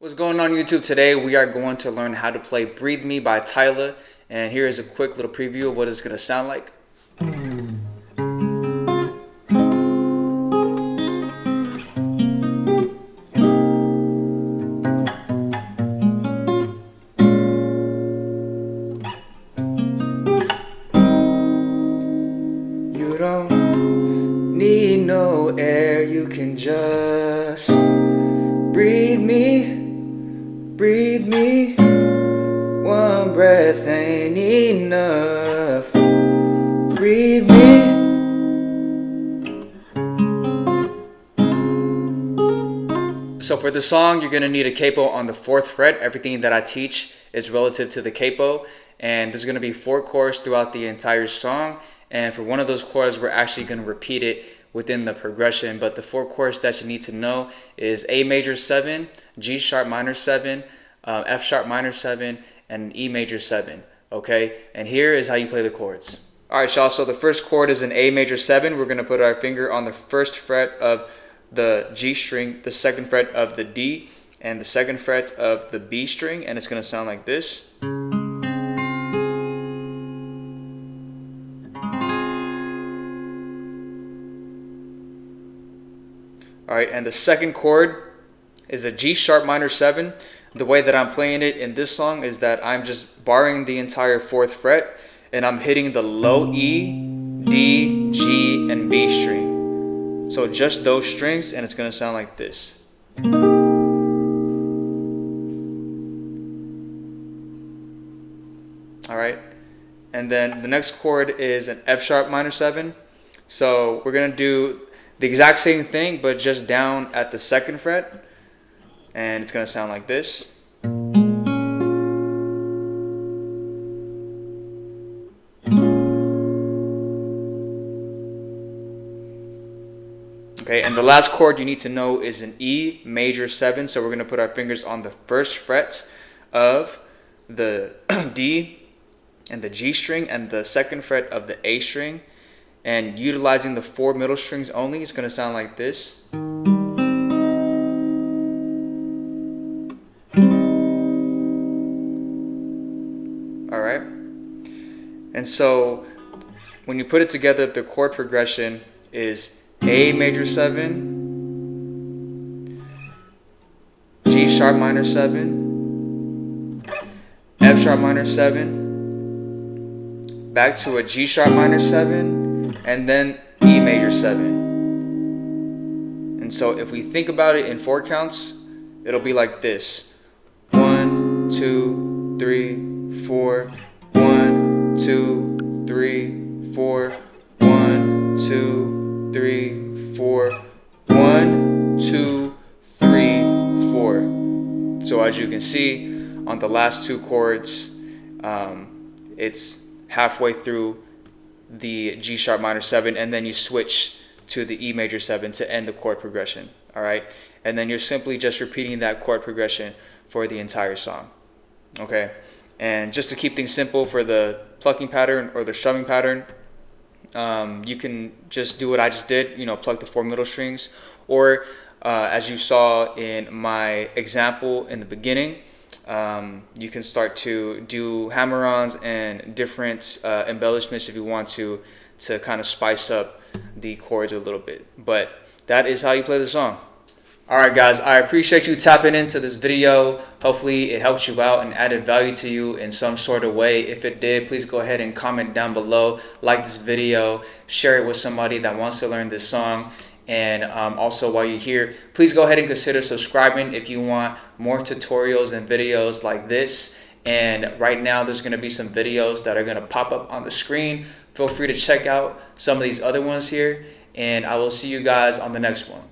What's going on YouTube? Today we are going to learn how to play Breathe Me by Tyla, and here is a quick little preview of what it's going to sound like. You don't need no air, you can just breathe me. Breathe me, one breath ain't enough. Breathe me. So for the song, you're gonna need a capo on the 4th fret. Everything that I teach is relative to the capo, and there's gonna be 4 chords throughout the entire song. And for one of those chords, we're actually gonna repeat it within the progression, but the 4 chords that you need to know is A major 7, G sharp minor 7, F sharp minor 7, and E major 7. Okay, and here is how you play the chords. All right, y'all. So the first chord is an A major 7. We're gonna put our finger on the 1st fret of the G string, the 2nd fret of the D, and the 2nd fret of the B string, and it's gonna sound like this. All right, and the second chord is a G sharp minor 7. The way that I'm playing it in this song is that I'm just barring the entire 4th fret, and I'm hitting the low E, D, G, and B string. So just those strings, and it's gonna sound like this. All right, and then the next chord is an F sharp minor 7. So we're gonna do the exact same thing, but just down at the 2nd fret, and it's gonna sound like this. Okay, and the last chord you need to know is an E major 7. So we're gonna put our fingers on the 1st fret of the D and the G string and the 2nd fret of the A string, and utilizing the 4 middle strings only, it's gonna sound like this. All right, and so when you put it together, the chord progression is A major 7, G sharp minor 7, F sharp minor 7, back to a G sharp minor 7, and then E major 7. And so if we think about it in 4 counts, it'll be like this: 1, 2, 3, 4, 1, 2, 3, 4, 1, 2, 3, 4, 1, 2, 3, 4. So as you can see on the last 2 chords, it's halfway through the G sharp minor 7, and then you switch to the E major 7 to end the chord progression. All right, and then you're simply just repeating that chord progression for the entire song. Okay, and just to keep things simple for the plucking pattern or the strumming pattern, you can just do what I just did, pluck the 4 middle strings, or as you saw in my example in the beginning, you can start to do hammer-ons and different embellishments if you want to kind of spice up the chords a little bit. But that is how you play the song. Alright guys, I appreciate you tapping into this video. Hopefully it helped you out and added value to you in some sort of way. If it did, please go ahead and comment down below, like this video, share it with somebody that wants to learn this song. And also, while you're here, please go ahead and consider subscribing if you want more tutorials and videos like this. And right now there's going to be some videos that are going to pop up on the screen. Feel free to check out some of these other ones here, and I will see you guys on the next one.